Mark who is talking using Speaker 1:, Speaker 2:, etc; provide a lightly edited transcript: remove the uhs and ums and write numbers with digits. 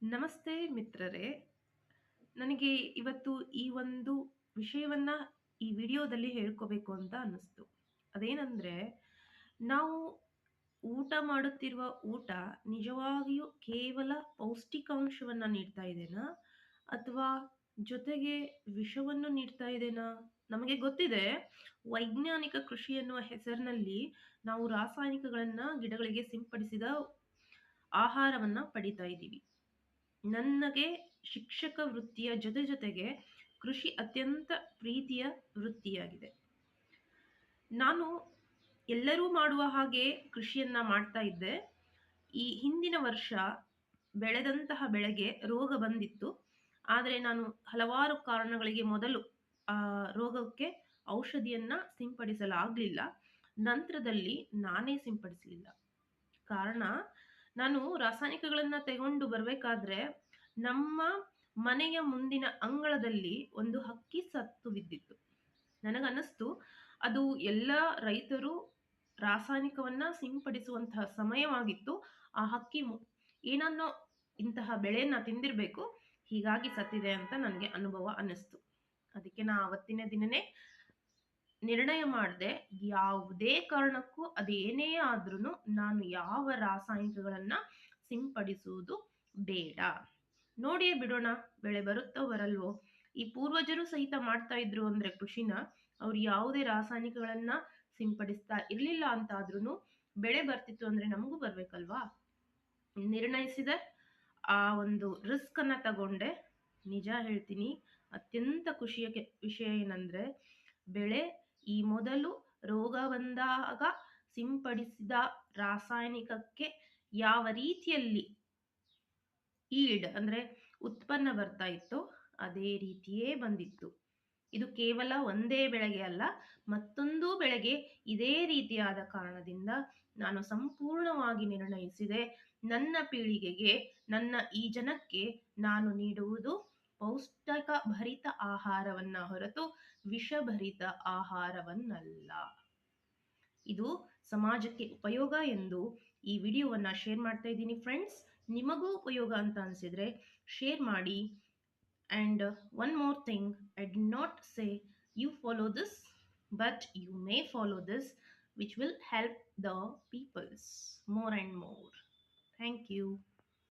Speaker 1: ನಮಸ್ತೆ ಮಿತ್ರರೇ. ನನಗೆ ಇವತ್ತು ಈ ಒಂದು ವಿಷಯವನ್ನ ಈ ವಿಡಿಯೋದಲ್ಲಿ ಹೇಳ್ಕೋಬೇಕು ಅಂತ ಅನ್ನಿಸ್ತು. ಅದೇನಂದ್ರೆ, ನಾವು ಊಟ ಮಾಡುತ್ತಿರುವ ಊಟ ನಿಜವಾಗಿಯೂ ಕೇವಲ ಪೌಷ್ಟಿಕಾಂಶವನ್ನ ನೀಡ್ತಾ ಇದೆನಾ? ಅಥವಾ ಜೊತೆಗೆ ವಿಷವನ್ನು ನೀಡ್ತಾ ಇದೆನಾ? ನಮಗೆ ಗೊತ್ತಿದೆ, ವೈಜ್ಞಾನಿಕ ಕೃಷಿ ಎನ್ನುವ ಹೆಸರಿನಲ್ಲಿ ನಾವು ರಾಸಾಯನಿಕಗಳನ್ನ ಗಿಡಗಳಿಗೆ ಸಿಂಪಡಿಸಿದ ಆಹಾರವನ್ನ ಪಡಿತಾ ಇದ್ದೀವಿ. ನನಗೆ ಶಿಕ್ಷಕ ವೃತ್ತಿಯ ಜೊತೆಗೆ ಕೃಷಿ ಅತ್ಯಂತ ಪ್ರೀತಿಯ ವೃತ್ತಿಯಾಗಿದೆ. ನಾನು ಎಲ್ಲರೂ ಮಾಡುವ ಹಾಗೆ ಕೃಷಿಯನ್ನ ಮಾಡ್ತಾ ಇದ್ದೆ. ಈ ಹಿಂದಿನ ವರ್ಷ ಬೆಳೆದಂತಹ ಬೆಳೆಗೆ ರೋಗ ಬಂದಿತ್ತು. ಆದರೆ ನಾನು ಹಲವಾರು ಕಾರಣಗಳಿಗೆ ಮೊದಲು ಆ ರೋಗಕ್ಕೆ ಔಷಧಿಯನ್ನ ಸಿಂಪಡಿಸಲಾಗ್ಲಿಲ್ಲ. ನಂತರದಲ್ಲಿ ನಾನೇ ಸಿಂಪಡಿಸಲಿಲ್ಲ. ಕಾರಣ, ನಾನು ರಾಸಾಯನಿಕಗಳನ್ನ ತೆಗೊಂಡು ಬರ್ಬೇಕಾದ್ರೆ ನಮ್ಮ ಮನೆಯ ಮುಂದಿನ ಅಂಗಳದಲ್ಲಿ ಒಂದು ಹಕ್ಕಿ ಸತ್ತು ಬಿದ್ದಿತ್ತು. ನನಗನ್ನಿಸ್ತು, ಅದು ಎಲ್ಲ ರೈತರು ರಾಸಾಯನಿಕವನ್ನ ಸಿಂಪಡಿಸುವಂತಹ ಸಮಯವಾಗಿತ್ತು. ಆ ಹಕ್ಕಿ ಏನನ್ನೋ ಇಂತಹ ಬೆಳೆಯನ್ನ ತಿಂದಿರಬೇಕು, ಹೀಗಾಗಿ ಸತ್ತಿದೆ ಅಂತ ನನಗೆ ಅನುಭವ ಅನ್ನಿಸ್ತು. ಅದಕ್ಕೆ ನಾ ಅವತ್ತಿನ ದಿನನೇ ನಿರ್ಣಯ ಮಾಡಿದೆ, ಯಾವುದೇ ಕಾರಣಕ್ಕೂ ಅದೇನೇ ಆದ್ರೂ ನಾನು ಯಾವ ರಾಸಾಯನಿಕಗಳನ್ನ ಸಿಂಪಡಿಸುವುದು ಬೇಡ. ನೋಡಿಯೇ ಬಿಡೋಣ, ಬೆಳೆ ಬರುತ್ತೋ ಬರಲ್ವೋ. ಈ ಪೂರ್ವಜರು ಸಹಿತ ಮಾಡ್ತಾ ಇದ್ರು ಅಂದ್ರೆ ಕೃಷಿನ, ಅವ್ರು ಯಾವುದೇ ರಾಸಾಯನಿಕಗಳನ್ನ ಸಿಂಪಡಿಸ್ತಾ ಇರ್ಲಿಲ್ಲ ಅಂತಾದ್ರೂ ಬೆಳೆ ಬರ್ತಿತ್ತು ಅಂದ್ರೆ ನಮಗೂ ಬರ್ಬೇಕಲ್ವಾ. ನಿರ್ಣಯಿಸಿದೆ, ಆ ಒಂದು ರಿಸ್ಕ್ ಅನ್ನ ತಗೊಂಡೆ. ನಿಜ ಹೇಳ್ತೀನಿ, ಅತ್ಯಂತ ಖುಷಿಯ ವಿಷಯ ಏನಂದ್ರೆ, ಬೆಳೆ ಈ ಮೊದಲು ರೋಗ ಬಂದಾಗ ಸಿಂಪಡಿಸಿದ ರಾಸಾಯನಿಕಕ್ಕೆ ಯಾವ ರೀತಿಯಲ್ಲಿ ಅಂದ್ರೆ ಉತ್ಪನ್ನ ಬರ್ತಾ ಇತ್ತೋ ಅದೇ ರೀತಿಯೇ ಬಂದಿತ್ತು. ಇದು ಕೇವಲ ಒಂದೇ ಬೆಳೆಗೆ ಅಲ್ಲ, ಮತ್ತೊಂದು ಬೆಳೆಗೆ ಇದೇ ರೀತಿಯಾದ ಕಾರಣದಿಂದ ನಾನು ಸಂಪೂರ್ಣವಾಗಿ ನಿರ್ಣಯಿಸಿದೆ, ನನ್ನ ಪೀಳಿಗೆಗೆ, ನನ್ನ ಈ ಜನಕ್ಕೆ ನಾನು ನೀಡುವುದು ಪೌಷ್ಟಿಕ ಭರಿತ ಆಹಾರವನ್ನ ಹೊರತು ವಿಷಭರಿತ ಆಹಾರವನ್ನಲ್ಲ. ಇದು ಸಮಾಜಕ್ಕೆ ಉಪಯೋಗ ಎಂದು ಈ ವಿಡಿಯೋವನ್ನ ಶೇರ್ ಮಾಡ್ತಾ ಇದ್ದೀನಿ ಫ್ರೆಂಡ್ಸ್. ನಿಮಗೂ ಉಪಯೋಗ ಅಂತ ಅನಿಸಿದ್ರೆ ಶೇರ್ ಮಾಡಿ. And one more thing, I did not say you follow this, but you may follow this, which will help the peoples more and more. Thank you.